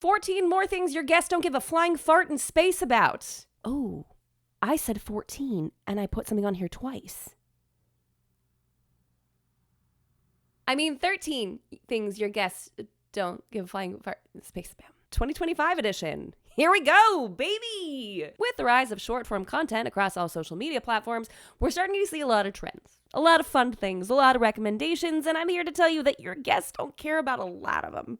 14 more things your guests don't give a flying fart in space about. Oh, I said 14 and I put something on here twice. I mean, 13 things your guests don't give a flying fart in space about. 2025 edition. Here we go, baby! With the rise of short-form content across all social media platforms, we're starting to see a lot of trends, a lot of fun things, a lot of recommendations, and I'm here to tell you that your guests don't care about a lot of them.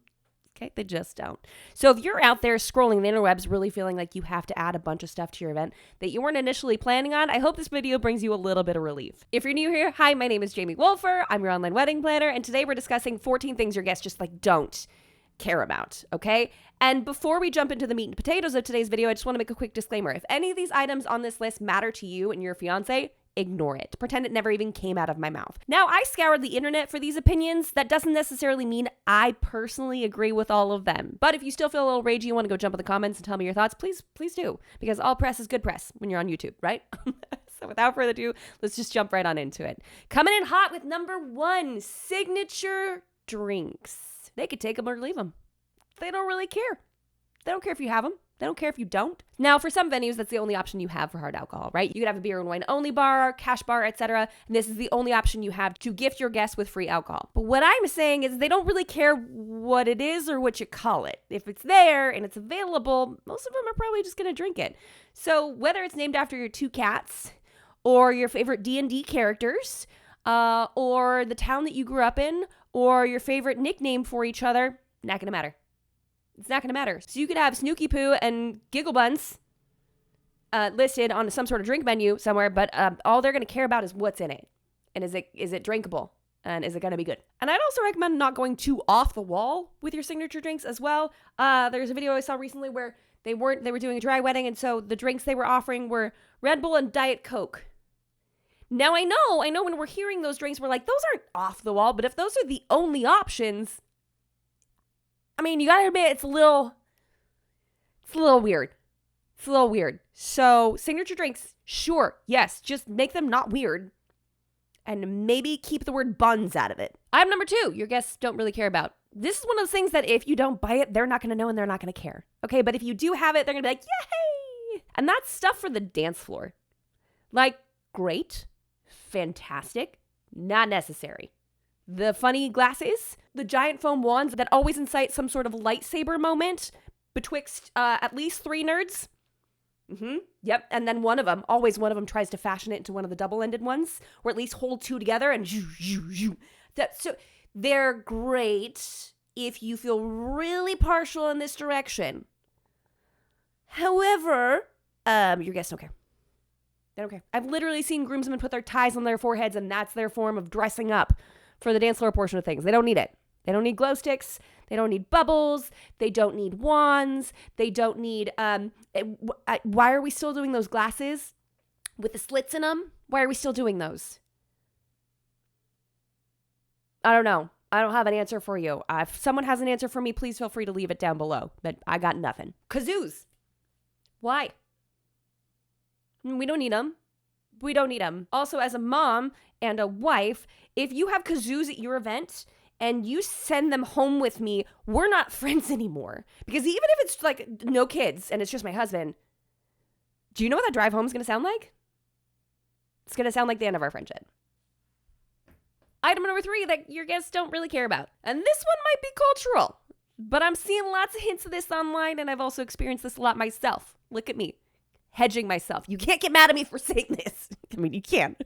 Okay, they just don't. So if you're out there scrolling the interwebs really feeling like you have to add a bunch of stuff to your event that you weren't initially planning on, I hope this video brings you a little bit of relief. If you're new here, hi, my name is Jamie Wolfer. I'm your online wedding planner, and today we're discussing 14 things your guests just don't care about, okay? And before we jump into the meat and potatoes of today's video, I just want to make a quick disclaimer. If any of these items on this list matter to you and your fiance, ignore it. Pretend it never even came out of my mouth. Now, I scoured the internet for these opinions. That doesn't necessarily mean I personally agree with all of them. But if you still feel a little ragey, you want to go jump in the comments and tell me your thoughts, please do. Because all press is good press when you're on YouTube, right? So without further ado, let's just jump right on into it. Coming in hot with number 1, signature drinks. They could take them or leave them. They don't really care. They don't care if you have them. They don't care if you don't. Now, for some venues, that's the only option you have for hard alcohol, right? You could have a beer and wine only bar, cash bar, etc. And this is the only option you have to gift your guests with free alcohol. But what I'm saying is they don't really care what it is or what you call it. If it's there and it's available, most of them are probably just going to drink it. So whether it's named after your 2 cats or your favorite D&D characters or the town that you grew up in or your favorite nickname for each other, not going to matter. It's not going to matter. So you could have Snooky Poo and Giggle Buns listed on some sort of drink menu somewhere, but all they're going to care about is what's in it. And is it drinkable? And is it going to be good? And I'd also recommend not going too off the wall with your signature drinks as well. There's a video I saw recently where they were doing a dry wedding, and so the drinks they were offering were Red Bull and Diet Coke. Now I know when we're hearing those drinks, we're like, those aren't off the wall, but if those are the only options, I mean, you gotta admit, it's a little weird. It's a little weird. So signature drinks, sure, yes, just make them not weird and maybe keep the word buns out of it. Item number 2, your guests don't really care about. This is one of those things that if you don't buy it, they're not going to know and they're not going to care. Okay, but if you do have it, they're going to be like, yay! And that's stuff for the dance floor. Like, great, fantastic, not necessary. The funny glasses, the giant foam wands that always incite some sort of lightsaber moment betwixt at least 3 nerds. Yep, and then always one of them tries to fashion it into one of the double-ended ones, or at least hold 2 together and so they're great if you feel really partial in this direction. However, your guests don't care. They don't care. I've literally seen groomsmen put their ties on their foreheads, and that's their form of dressing up for the dance floor portion of things. They don't need it. They don't need glow sticks. They don't need bubbles. They don't need wands. They don't need, why are we still doing those glasses with the slits in them? Why are we still doing those? I don't know. I don't have an answer for you. If someone has an answer for me, please feel free to leave it down below. But I got nothing. Kazoos. Why? We don't need them. We don't need them. Also, as a mom and a wife, if you have kazoos at your event and you send them home with me, we're not friends anymore. Because even if it's like no kids and it's just my husband, do you know what that drive home is going to sound like? It's going to sound like the end of our friendship. Item number 3 that your guests don't really care about. And this one might be cultural, but I'm seeing lots of hints of this online, and I've also experienced this a lot myself. Look at me, hedging myself. You can't get mad at me for saying this. I mean, you can.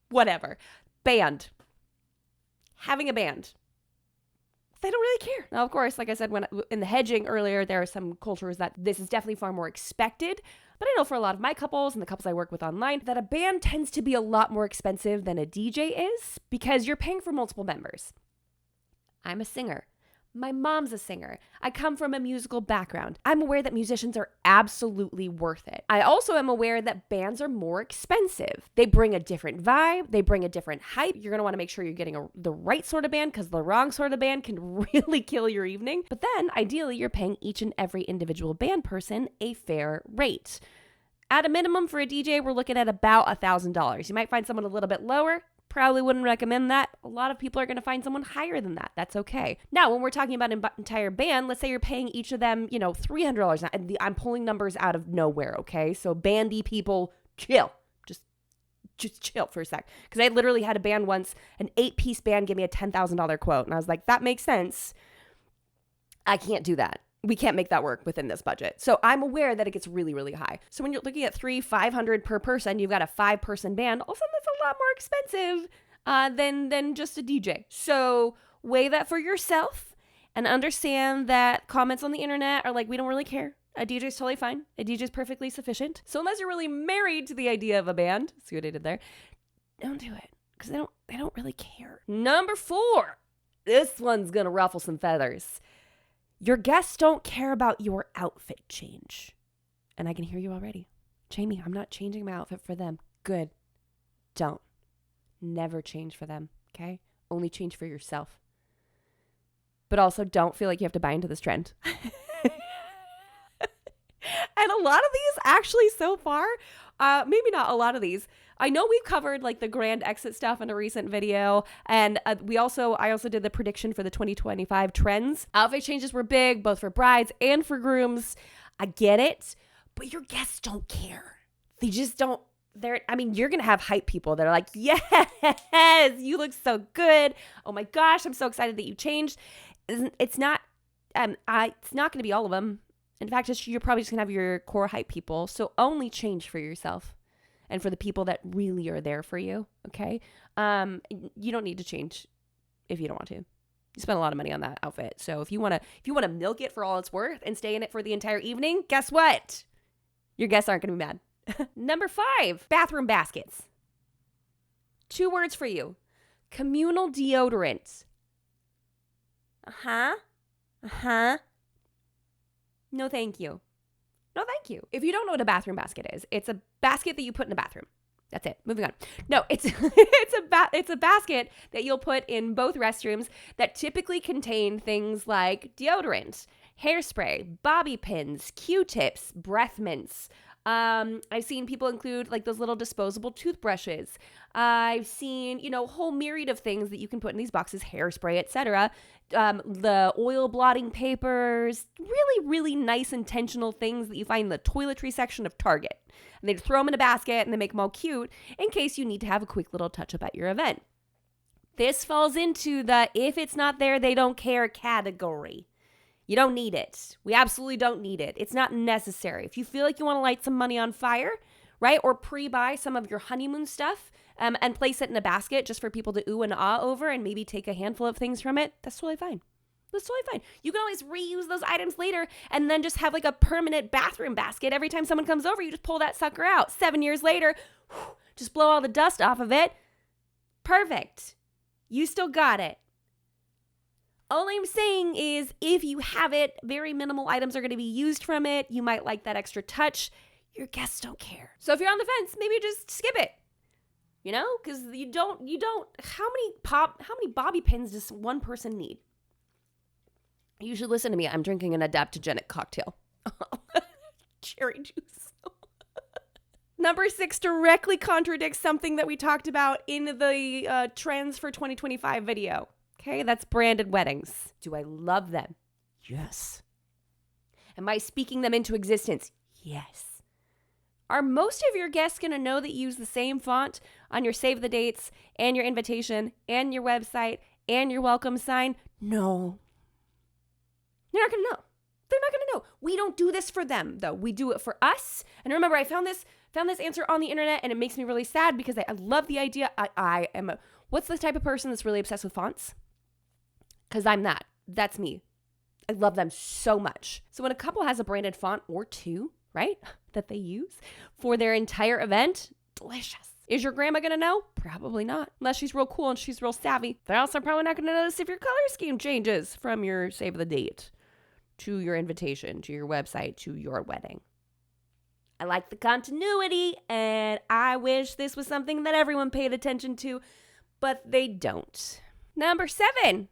Whatever. Band. Having a band. They don't really care. Now, of course, like I said, when in the hedging earlier, there are some cultures that this is definitely far more expected. But I know for a lot of my couples and the couples I work with online that a band tends to be a lot more expensive than a DJ is because you're paying for multiple members. I'm a singer. My mom's a singer. I come from a musical background. I'm aware that musicians are absolutely worth it. I also am aware that bands are more expensive. They bring a different vibe. They bring a different hype. You're going to want to make sure you're getting the right sort of band because the wrong sort of band can really kill your evening. But then, ideally, you're paying each and every individual band person a fair rate. At a minimum for a DJ, we're looking at about $1,000. You might find someone a little bit lower. Probably wouldn't recommend that. A lot of people are going to find someone higher than that. That's okay. Now, when we're talking about an entire band, let's say you're paying each of them, $300. Now, I'm pulling numbers out of nowhere, okay? So bandy people, chill. Just chill for a sec. Because I literally had a band once, an 8-piece band gave me a $10,000 quote. And I was like, that makes sense. I can't do that. We can't make that work within this budget. So I'm aware that it gets really, really high. So when you're looking at $500 per person, you've got a 5-person band. Also, that's a lot more expensive than just a DJ. So weigh that for yourself and understand that comments on the internet are like, we don't really care. A DJ is totally fine. A DJ is perfectly sufficient. So unless you're really married to the idea of a band, see what I did there? Don't do it because they don't really care. Number 4. This one's gonna ruffle some feathers. Your guests don't care about your outfit change. And I can hear you already. Jamie, I'm not changing my outfit for them. Good. Don't. Never change for them, okay? Only change for yourself. But also don't feel like you have to buy into this trend. And a lot of these actually so far, maybe not a lot of these. I know we've covered like the grand exit stuff in a recent video. And I also did the prediction for the 2025 trends. Outfit changes were big, both for brides and for grooms. I get it, but your guests don't care. They just don't. You're going to have hype people that are like, yes, you look so good. Oh my gosh, I'm so excited that you changed. It's not going to be all of them. In fact, you're probably just going to have your core hype people. So only change for yourself and for the people that really are there for you, okay? You don't need to change if you don't want to. You spend a lot of money on that outfit. So if you want to milk it for all it's worth and stay in it for the entire evening, guess what? Your guests aren't going to be mad. Number 5, bathroom baskets. 2 words for you. Communal deodorant. Uh-huh. No, thank you. No, thank you. If you don't know what a bathroom basket is, it's a basket that you put in the bathroom. That's it. Moving on. No, it's a basket that you'll put in both restrooms that typically contain things like deodorant, hairspray, bobby pins, Q-tips, breath mints. I've seen people include like those little disposable toothbrushes. I've seen, a whole myriad of things that you can put in these boxes, hairspray, etc. The oil blotting papers, really, really nice intentional things that you find in the toiletry section of Target. And they throw them in a basket and they make them all cute in case you need to have a quick little touch up at your event. This falls into the if it's not there, they don't care category. You don't need it. We absolutely don't need it. It's not necessary. If you feel like you want to light some money on fire, right? Or pre-buy some of your honeymoon stuff and place it in a basket just for people to ooh and ah over and maybe take a handful of things from it, that's totally fine. That's totally fine. You can always reuse those items later and then just have like a permanent bathroom basket. Every time someone comes over, you just pull that sucker out. 7 years later, just blow all the dust off of it. Perfect. You still got it. All I'm saying is if you have it, very minimal items are going to be used from it. You might like that extra touch. Your guests don't care. So if you're on the fence, maybe just skip it. Because you don't, how many bobby pins does one person need? You should listen to me. I'm drinking an adaptogenic cocktail. Cherry juice. Number 6 directly contradicts something that we talked about in the trends for 2025 video. Okay, that's branded weddings. Do I love them? Yes. Am I speaking them into existence? Yes. Are most of your guests going to know that you use the same font on your save the dates and your invitation and your website and your welcome sign? No. They're not going to know. They're not going to know. We don't do this for them, though. We do it for us. And remember, I found this answer on the internet, and it makes me really sad because I love the idea. I am what's the type of person that's really obsessed with fonts? Because I'm that. That's me. I love them so much. So when a couple has a branded font or 2, right, that they use for their entire event, delicious. Is your grandma going to know? Probably not, unless she's real cool and she's real savvy. They're also probably not going to notice if your color scheme changes from your save the date to your invitation, to your website, to your wedding. I like the continuity, and I wish this was something that everyone paid attention to, but they don't. Number 7.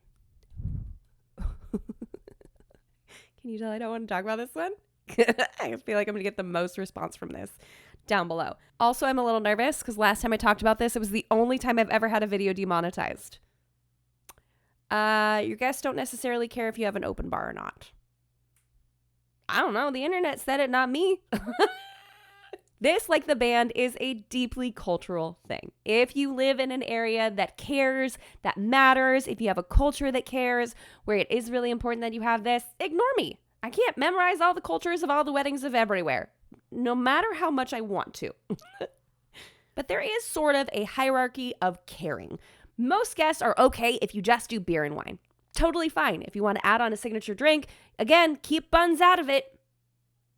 Can you tell I don't want to talk about this one? I feel like I'm going to get the most response from this. down below. Also, I'm a little nervous because last time I talked about this, it was the only time I've ever had a video demonetized. Your guests don't necessarily care if you have an open bar or not. I don't know. The internet said it, not me. This, like the band, is a deeply cultural thing. If you live in an area that cares, that matters, if you have a culture that cares, where it is really important that you have this, ignore me. I can't memorize all the cultures of all the weddings of everywhere, no matter how much I want to. But there is sort of a hierarchy of caring. Most guests are okay if you just do beer and wine. Totally fine. If you want to add on a signature drink, again, keep buns out of it.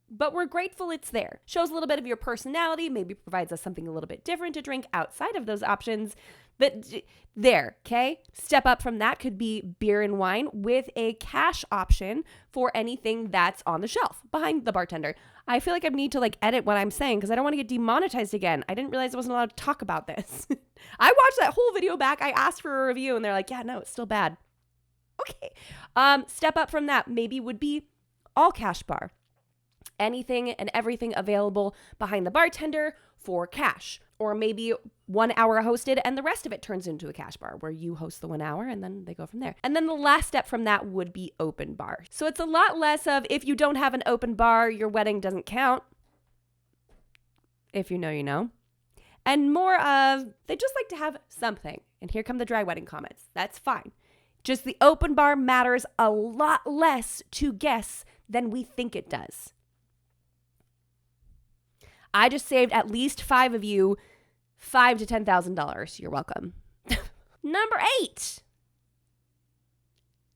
But we're grateful it's there. Shows a little bit of your personality, maybe provides us something a little bit different to drink outside of those options. But there, okay? Step up from that could be beer and wine with a cash option for anything that's on the shelf behind the bartender. I feel like I need to edit what I'm saying because I don't want to get demonetized again. I didn't realize I wasn't allowed to talk about this. I watched that whole video back. I asked for a review and they're like, yeah, no, it's still bad. Okay. Step up from that maybe would be all cash bar. Anything and everything available behind the bartender for cash. Or maybe 1 hour hosted and the rest of it turns into a cash bar where you host the 1 hour and then they go from there. And then the last step from that would be open bar. So it's a lot less of if you don't have an open bar, your wedding doesn't count. If you know, you know. And more of they just like to have something. And here come the dry wedding comments. That's fine. Just the open bar matters a lot less to guests than we think it does. I just saved at least 5 of you $5,000 to $10,000. You're welcome. Number 8.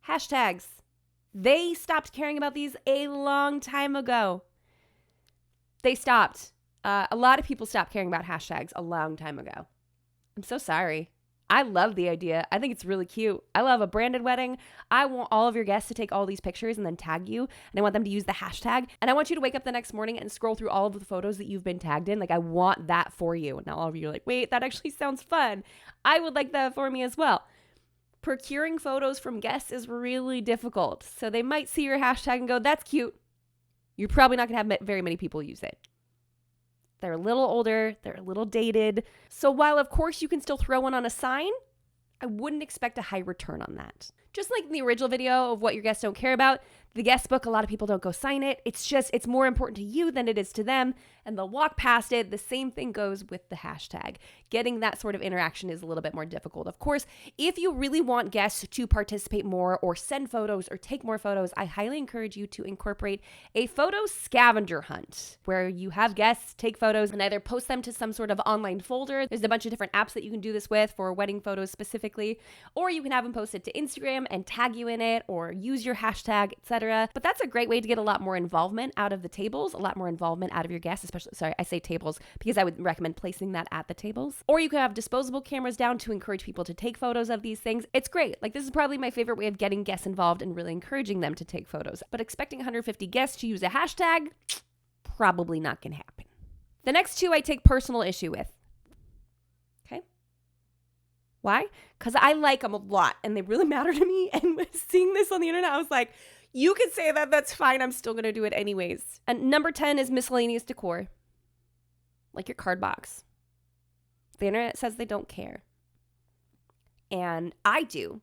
Hashtags. They stopped caring about these a long time ago. They stopped. A lot of people stopped caring about hashtags a long time ago. I'm so sorry. I love the idea. I think it's really cute. I love a branded wedding. I want all of your guests to take all these pictures and then tag you. And I want them to use the hashtag. And I want you to wake up the next morning and scroll through all of the photos that you've been tagged in. I want that for you. And now all of you are like, wait, that actually sounds fun. I would like that for me as well. Procuring photos from guests is really difficult. So they might see your hashtag and go, that's cute. You're probably not going to have very many people use it. They're a little older, they're a little dated. So while of course you can still throw one on a sign, I wouldn't expect a high return on that. Just like in the original video of what your guests don't care about, the guest book, a lot of people don't go sign it. It's more important to you than it is to them, and they'll walk past it. The same thing goes with the hashtag. Getting that sort of interaction is a little bit more difficult. Of course, if you really want guests to participate more or send photos or take more photos, I highly encourage you to incorporate a photo scavenger hunt where you have guests take photos and either post them to some sort of online folder. There's a bunch of different apps that you can do this with for wedding photos specifically, or you can have them posted to Instagram and tag you in it or use your hashtag, etc. But that's a great way to get a lot more involvement out of the tables, a lot more involvement out of your guests, especially, sorry, I say tables because I would recommend placing that at the tables. Or you can have disposable cameras down to encourage people to take photos of these things. It's great. This is probably my favorite way of getting guests involved and really encouraging them to take photos. But expecting 150 guests to use a hashtag, probably not going to happen. The next 2 I take personal issue with. Okay. Why? Because I like them a lot and they really matter to me. And seeing this on the internet, I was like, you can say that, that's fine. I'm still going to do it anyways. And number 10 is miscellaneous decor. Like your card box. The internet says they don't care. And I do.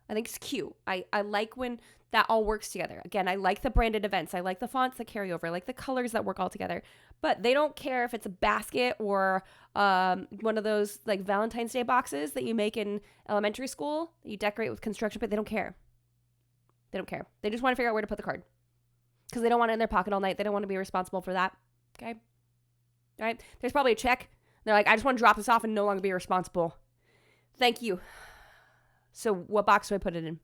I think it's cute. I like when that all works together. Again, I like the branded events. I like the fonts that carry over. I like the colors that work all together. But they don't care if it's a basket or one of those Valentine's Day boxes that you make in elementary school that you decorate with construction, but they don't care. They don't care. They just want to figure out where to put the card because they don't want it in their pocket all night. They don't want to be responsible for that. Okay. All right. There's probably a check. They're like, I just want to drop this off and no longer be responsible. Thank you. So what box do I put it in?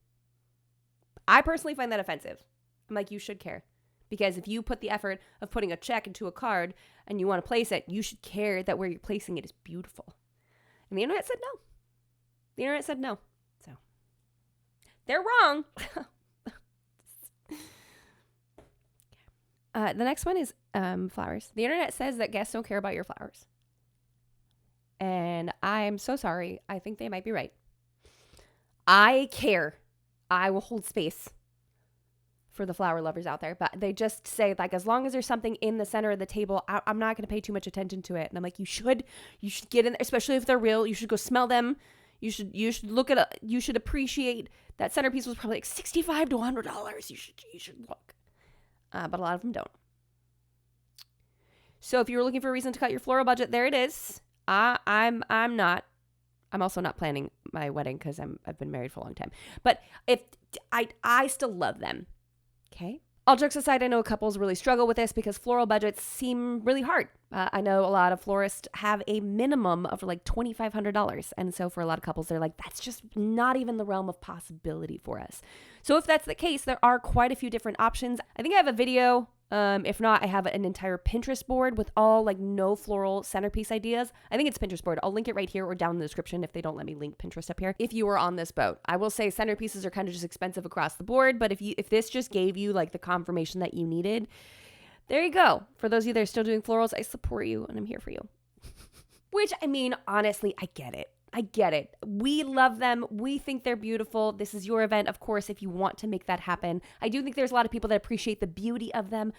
I personally find that offensive. I'm like, you should care because if you put the effort of putting a check into a card and you want to place it, you should care that where you're placing it is beautiful. And the internet said no. The internet said no. So they're wrong. The next one is flowers. The internet says that guests don't care about your flowers. And I'm so sorry. I think they might be right. I care. I will hold space for the flower lovers out there, but they just say like, as long as there's something in the center of the table, I'm not going to pay too much attention to it. And I'm like, you should get in there, especially if they're real. You should go smell them. You should look at you should appreciate that centerpiece was probably like $65 to $100. You should look. But a lot of them don't. So if you were looking for a reason to cut your floral budget, there it is. I'm not. I'm also not planning my wedding because I've been married for a long time. But if I still love them. Okay. All jokes aside, I know couples really struggle with this because floral budgets seem really hard. I know a lot of florists have a minimum of like $2,500. And so for a lot of couples, they're like, that's just not even the realm of possibility for us. So if that's the case, there are quite a few different options. I think I have a video. If not, I have an entire Pinterest board with all like no floral centerpiece ideas. I think it's Pinterest board. I'll link it right here or down in the description if they don't let me link Pinterest up here. If you were on this boat, I will say centerpieces are kind of just expensive across the board. But if this just gave you like the confirmation that you needed, there you go. For those of you that are still doing florals, I support you and I'm here for you. Which, I mean, honestly, I get it. We love them. We think they're beautiful. This is your event, of course, if you want to make that happen. I do think there's a lot of people that appreciate the beauty of them.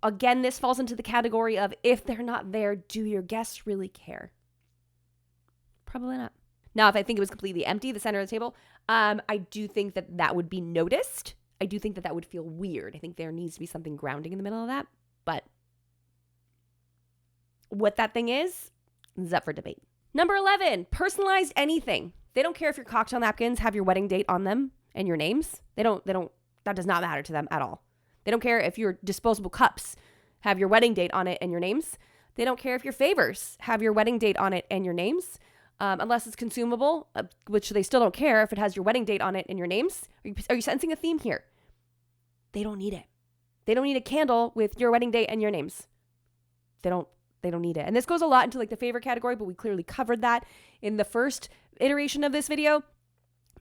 Again, this falls into the category of if they're not there, do your guests really care? Probably not. Now, if I think it was completely empty, the center of the table, I do think that would be noticed. I do think that would feel weird. I think there needs to be something grounding in the middle of that. But what that thing is up for debate. Number 11, personalized anything. They don't care if your cocktail napkins have your wedding date on them and your names. That does not matter to them at all. They don't care if your disposable cups have your wedding date on it and your names. They don't care if your favors have your wedding date on it and your names, unless it's consumable, which they still don't care if it has your wedding date on it and your names. Are you sensing a theme here? They don't need it. They don't need a candle with your wedding date and your names. They don't need it. And this goes a lot into like the favor category, but we clearly covered that in the first iteration of this video.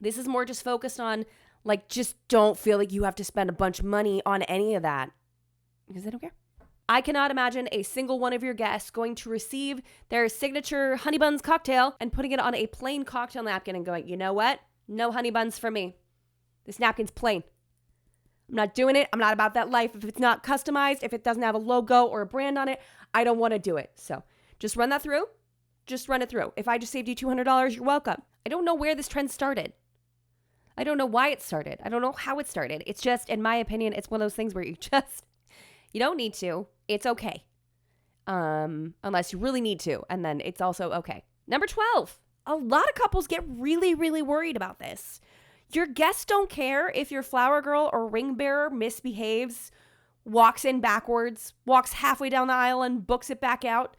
This is more just focused on like, just don't feel like you have to spend a bunch of money on any of that because they don't care. I cannot imagine a single one of your guests going to receive their signature honey buns cocktail and putting it on a plain cocktail napkin and going, you know what? No honey buns for me. This napkin's plain. I'm not doing it. I'm not about that life. If it's not customized, if it doesn't have a logo or a brand on it, I don't want to do it. So just run that through. Just run it through. If I just saved you $200, you're welcome. I don't know where this trend started. I don't know why it started. I don't know how it started. It's just, in my opinion, it's one of those things where you don't need to. It's okay. Unless you really need to. And then it's also okay. Number 12. A lot of couples get really, really worried about this. Your guests don't care if your flower girl or ring bearer misbehaves, walks in backwards, walks halfway down the aisle and books it back out,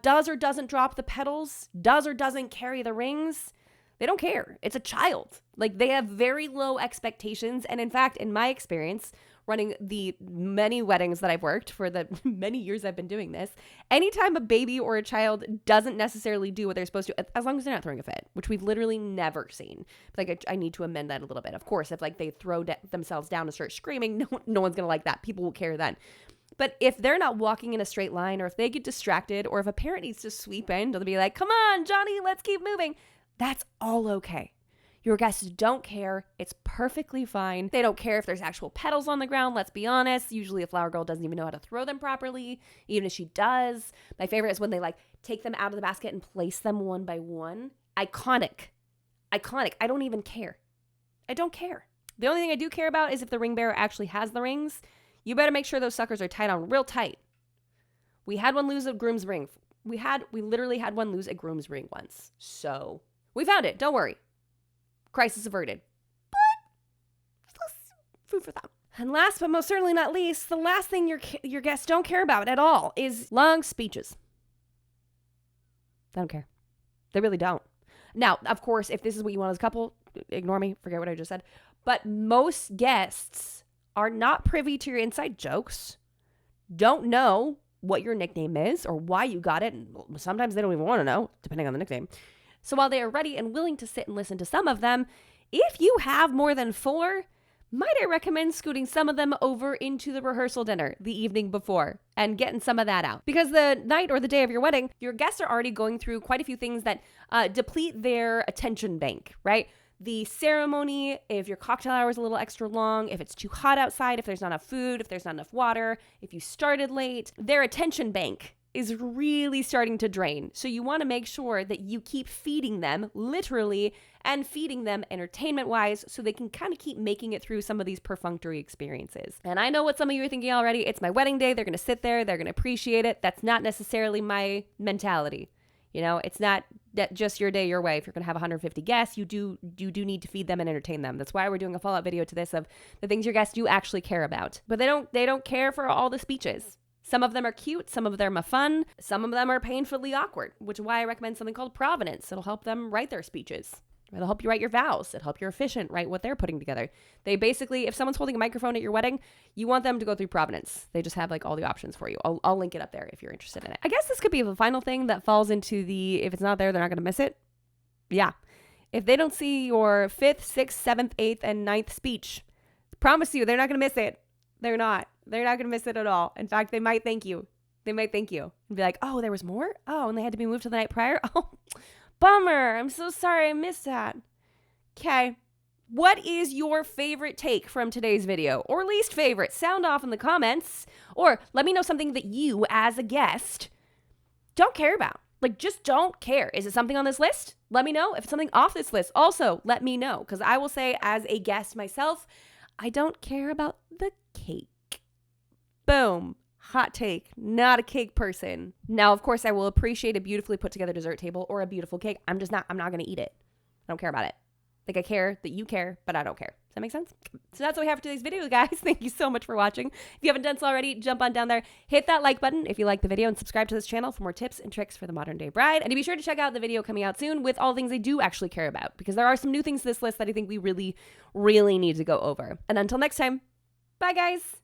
does or doesn't drop the petals, does or doesn't carry the rings. They don't care. It's a child. Like, they have very low expectations. And in fact, in my experience, running the many weddings that I've worked for the many years I've been doing this, anytime a baby or a child doesn't necessarily do what they're supposed to, as long as they're not throwing a fit, which we've literally never seen. Like, I need to amend that a little bit. Of course, if like they throw themselves down and start screaming, no one's going to like that. People will care then. But if they're not walking in a straight line, or if they get distracted, or if a parent needs to sweep in, they'll be like, come on, Johnny, let's keep moving. That's all okay. Your guests don't care. It's perfectly fine. They don't care if there's actual petals on the ground. Let's be honest. Usually a flower girl doesn't even know how to throw them properly, even if she does. My favorite is when they like take them out of the basket and place them one by one. Iconic. I don't even care. I don't care. The only thing I do care about is if the ring bearer actually has the rings. You better make sure those suckers are tied on real tight. We had one lose a groom's ring. We literally had one lose a groom's ring once. So we found it. Don't worry. Crisis averted. But food for thought. And last but most certainly not least, the last thing your guests don't care about at all is long speeches. They don't care. They really don't. Now, of course, if this is what you want as a couple, ignore me. Forget what I just said. But most guests are not privy to your inside jokes, don't know what your nickname is or why you got it. And sometimes they don't even want to know, depending on the nickname. So while they are ready and willing to sit and listen to some of them, if you have more than 4, might I recommend scooting some of them over into the rehearsal dinner the evening before and getting some of that out. Because the night or the day of your wedding, your guests are already going through quite a few things that deplete their attention bank, right? the ceremony, if your cocktail hour is a little extra long, if it's too hot outside, if there's not enough food, if there's not enough water, if you started late, their attention bank is really starting to drain. So you want to make sure that you keep feeding them, literally, and feeding them entertainment-wise so they can kind of keep making it through some of these perfunctory experiences. And I know what some of you are thinking already. It's my wedding day. They're going to sit there. They're going to appreciate it. That's not necessarily my mentality. You know, it's not that just your day, your way. If you're going to have 150 guests, you do need to feed them and entertain them. That's why we're doing a follow-up video to this of the things your guests do actually care about. But they don't care for all the speeches. Some of them are cute, some of them are fun, some of them are painfully awkward, which is why I recommend something called Provenance. It'll help them write their speeches. It'll help you write your vows. It'll help your officiant write what they're putting together. They basically, if someone's holding a microphone at your wedding, you want them to go through Provenance. They just have like all the options for you. I'll link it up there if you're interested in it. I guess this could be the final thing that falls into the, if it's not there, they're not going to miss it. Yeah. If they don't see your 5th, 6th, 7th, 8th, and 9th speech, promise you, they're not going to miss it. They're not going to miss it at all. In fact, they might thank you. They might thank you and be like, oh, there was more? Oh, and they had to be moved to the night prior? Oh, bummer. I'm so sorry I missed that. Okay. What is your favorite take from today's video or least favorite? Sound off in the comments or let me know something that you as a guest don't care about. Like, just don't care. Is it something on this list? Let me know. If it's something off this list, also let me know. Because I will say as a guest myself, I don't care about the cake. Boom. Hot take. Not a cake person. Now, of course, I will appreciate a beautifully put together dessert table or a beautiful cake. I'm not going to eat it. I don't care about it. Like, I care that you care, but I don't care. Does that make sense? So that's what we have for today's video, guys. Thank you so much for watching. If you haven't done so already, jump on down there, hit that like button if you like the video, and subscribe to this channel for more tips and tricks for the modern day bride. And be sure to check out the video coming out soon with all things I do actually care about, because there are some new things to this list that I think we really, really need to go over. And until next time, bye, guys.